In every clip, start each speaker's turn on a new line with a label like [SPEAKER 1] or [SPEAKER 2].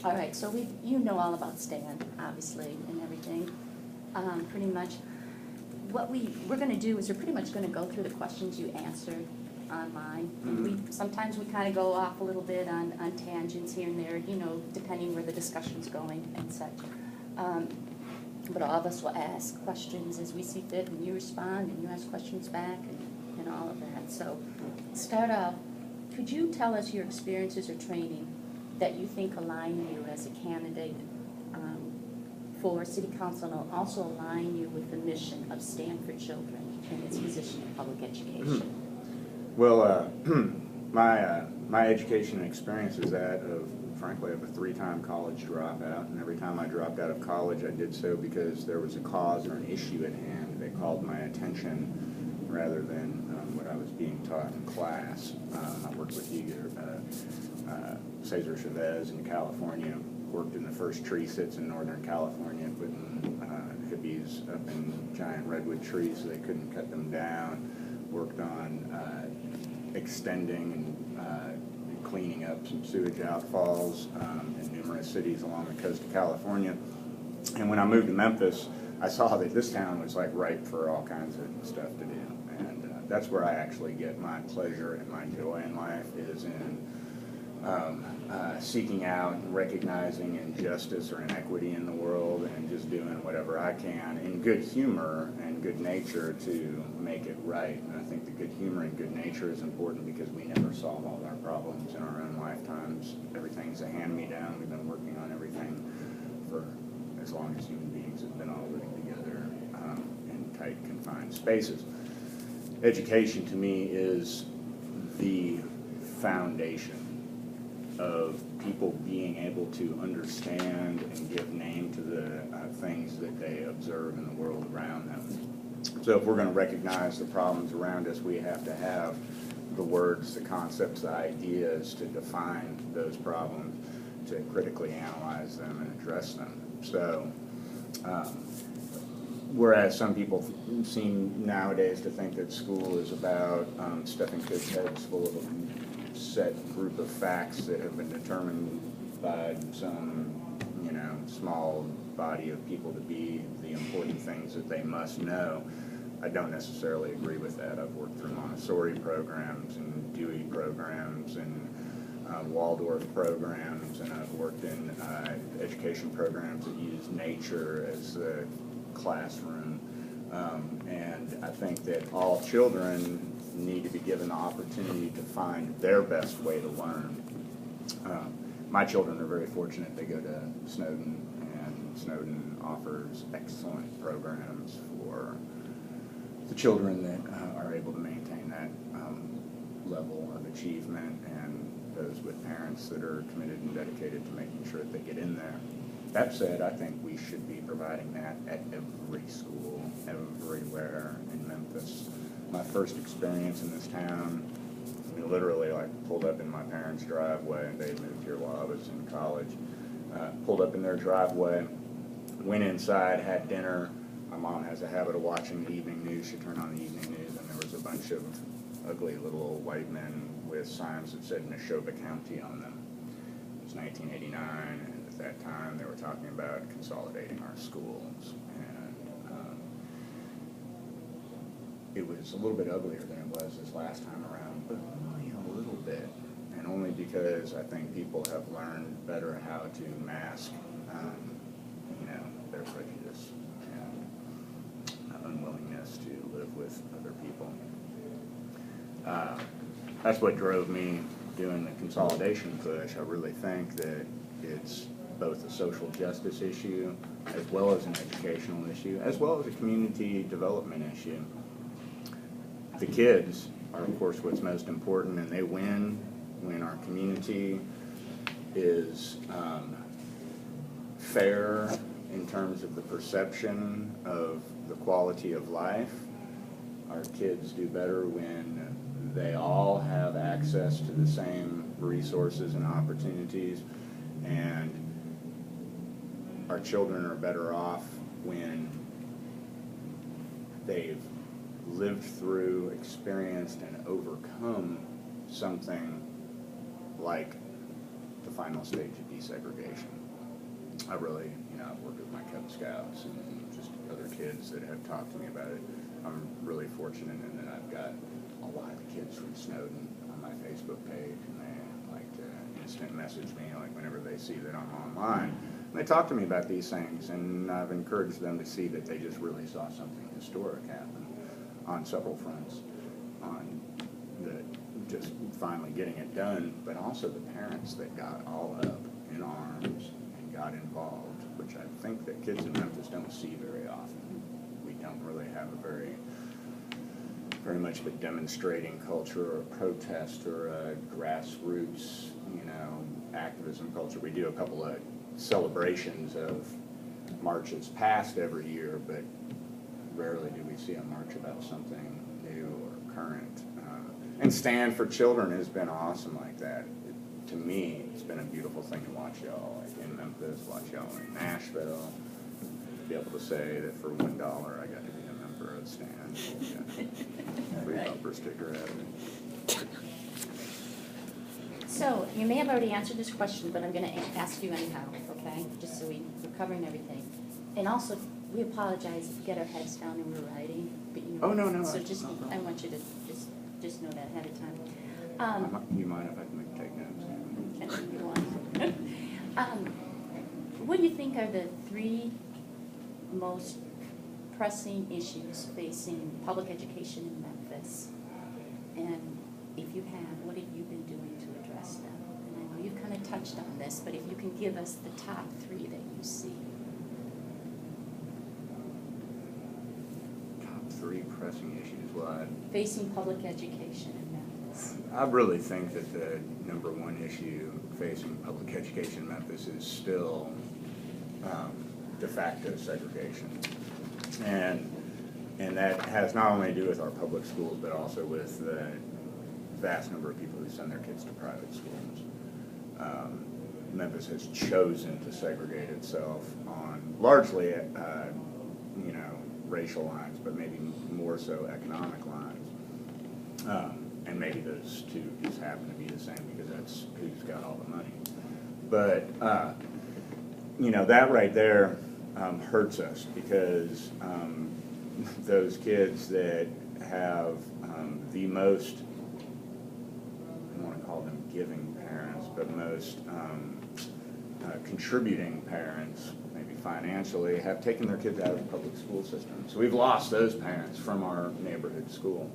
[SPEAKER 1] All right, so you know all about STAN, obviously, and everything. Pretty much, what we're going to do is we're pretty much going to go through the questions you answered online. And sometimes we kind of go off a little bit on tangents here and there, you know, depending where the discussion's going and such. But all of us will ask questions as we see fit, and you respond, and you ask questions back, and all of that. So, start off, could you tell us your experiences or training that you think align you as a candidate for City Council, and also align you with the mission of Stand for Children and its position in public education?
[SPEAKER 2] Well, my education and experience is that of, frankly, of a 3-time college dropout, and every time I dropped out of college, I did so because there was a cause or an issue at hand that called my attention rather than what I was being taught in class. I worked with Cesar Chavez in California, worked in the first tree sits in Northern California, putting hippies up in giant redwood trees so they couldn't cut them down, worked on extending and cleaning up some sewage outfalls in numerous cities along the coast of California. And when I moved to Memphis, I saw that this town was like ripe for all kinds of stuff to do. And that's where I actually get my pleasure and my joy in life, is in seeking out and recognizing injustice or inequity in the world, and just doing whatever I can in good humor and good nature to make it right. And I think the good humor and good nature is important because we never solve all our problems in our own lifetimes. Everything's a hand-me-down. We've been working on everything for as long as human beings have been all living together in tight, confined spaces. Education, to me, is the foundation of people being able to understand and give name to the things that they observe in the world around them. So if we're going to recognize the problems around us, we have to have the words, the concepts, the ideas to define those problems, to critically analyze them and address them. So whereas some people seem nowadays to think that school is about stuffing kids' heads full of a set group of facts that have been determined by some, small body of people to be the important things that they must know, I don't necessarily agree with that. I've worked through Montessori programs and Dewey programs and Waldorf programs, and I've worked in education programs that use nature as the classroom. And I think that all children need to be given the opportunity to find their best way to learn. My children are very fortunate. They go to Snowden, and Snowden offers excellent programs for the children that are able to maintain that level of achievement, and those with parents that are committed and dedicated to making sure that they get in there. That said, I think we should be providing that at every school, everywhere in Memphis. My first experience in this town, literally pulled up in my parents' driveway, and they moved here while I was in college. Pulled up in their driveway, went inside, had dinner. My mom has a habit of watching the evening news. She turned on the evening news, and there was a bunch of ugly little old white men with signs that said Neshoba County on them. It was 1989, and at that time they were talking about consolidating our schools. And it was a little bit uglier than it was this last time around, but only a little bit. And only because I think people have learned better how to mask, their prejudice and unwillingness to live with other people. That's what drove me doing the consolidation push. I really think that it's both a social justice issue, as well as an educational issue, as well as a community development issue. The kids are, of course, what's most important, and they win when our community is fair in terms of the perception of the quality of life. Our kids do better when they all have access to the same resources and opportunities, and our children are better off when they've lived through, experienced, and overcome something like the final stage of desegregation. I really, I've worked with my Cub Scouts and just other kids that have talked to me about it. I'm really fortunate in that I've got a lot of kids from Snowden on my Facebook page, and they like to instant message me, like whenever they see that I'm online. And they talk to me about these things, and I've encouraged them to see that they just really saw something historic happen on several fronts, on the just finally getting it done, but also the parents that got all up in arms and got involved, which I think that kids in Memphis don't see very often. We don't really have a very much of a demonstrating culture or a protest or a grassroots, activism culture. We do a couple of celebrations of marches past every year, but rarely do we see a march about something new or current. And Stand for Children has been awesome like that. To me, it's been a beautiful thing to watch y'all like in Memphis, watch y'all in Nashville, be able to say that for $1 I got to be a member of Stand. Free bumper sticker out of it.
[SPEAKER 1] So, you may have already answered this question, but I'm going to ask you anyhow, okay? Just so we're covering everything. And also, we apologize if we get our heads down and we're writing. But,
[SPEAKER 2] Oh, no.
[SPEAKER 1] So just, I want you to just know that ahead of time.
[SPEAKER 2] You mind if I can take notes?
[SPEAKER 1] If you want. What do you think are the 3 most pressing issues facing public education in Memphis? And if you have, what have you been doing to address them? And I know you've kind of touched on this, but if you can give us the top 3 that you see.
[SPEAKER 2] Top 3 pressing issues. Well,
[SPEAKER 1] Facing public education in Memphis.
[SPEAKER 2] I really think that the number 1 issue facing public education in Memphis is still de facto segregation. And that has not only to do with our public schools, but also with the vast number of people who send their kids to private schools. Memphis has chosen to segregate itself on largely, racial lines, but maybe more so economic lines. And maybe those two just happen to be the same because that's who's got all the money. But, that right there hurts us because those kids that have the most, I don't want to call them giving parents, but most contributing parents, maybe financially, have taken their kids out of the public school system. So we've lost those parents from our neighborhood schools.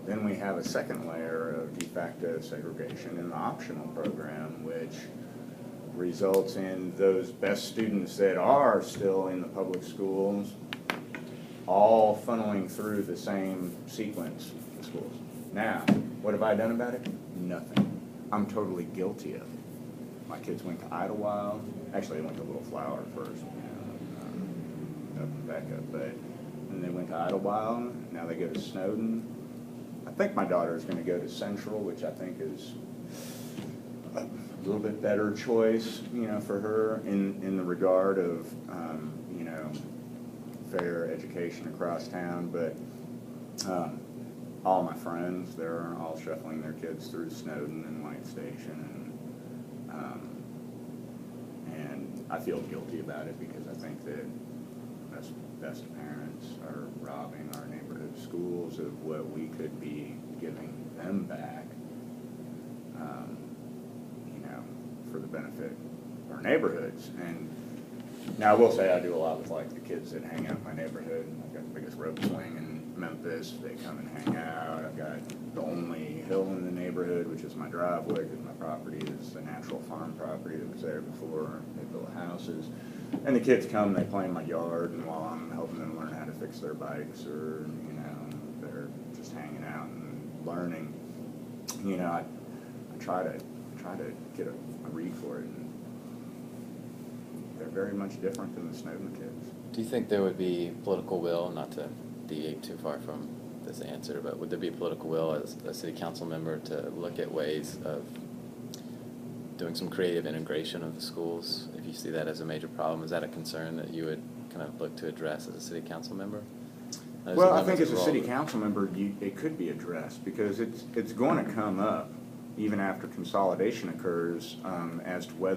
[SPEAKER 2] Then we have a second layer of de facto segregation in the optional program, which results in those best students that are still in the public schools all funneling through the same sequence of schools. Now, what have I done about it? Nothing. I'm totally guilty of it. My kids went to Idlewild. Actually, they went to Little Flower first, up and back up. But then they went to Idlewild. Now they go to Snowden. I think my daughter is going to go to Central, which I think is a little bit better choice, for her in the regard of, fair education across town. But all my friends, they're all shuffling their kids through Snowden and White Station, and I feel guilty about it because I think that best parents are robbing our neighborhood schools of what we could be giving them back, for the benefit of our neighborhoods. And now I will say I do a lot with the kids that hang out in my neighborhood. I've got the biggest rope swing in Memphis. They come and hang out. I've got the only hill in the neighborhood, which is my driveway, because my property is the natural farm property that was there before they built houses. And the kids come, they play in my yard, and while I'm helping them learn how to fix their bikes, or they're just hanging out and learning, I try to get a read for it. And they're very much different than the Snowden kids.
[SPEAKER 3] Do you think there would be political will, not to deviate too far from this answer, but would there be political will as a city council member to look at ways of doing some creative integration of the schools? If you see that as a major problem, is that a concern that you would kind of look to address as a city council member?
[SPEAKER 2] Well, I think as a city council member, it could be addressed because it's going to come up even after consolidation occurs, as to whether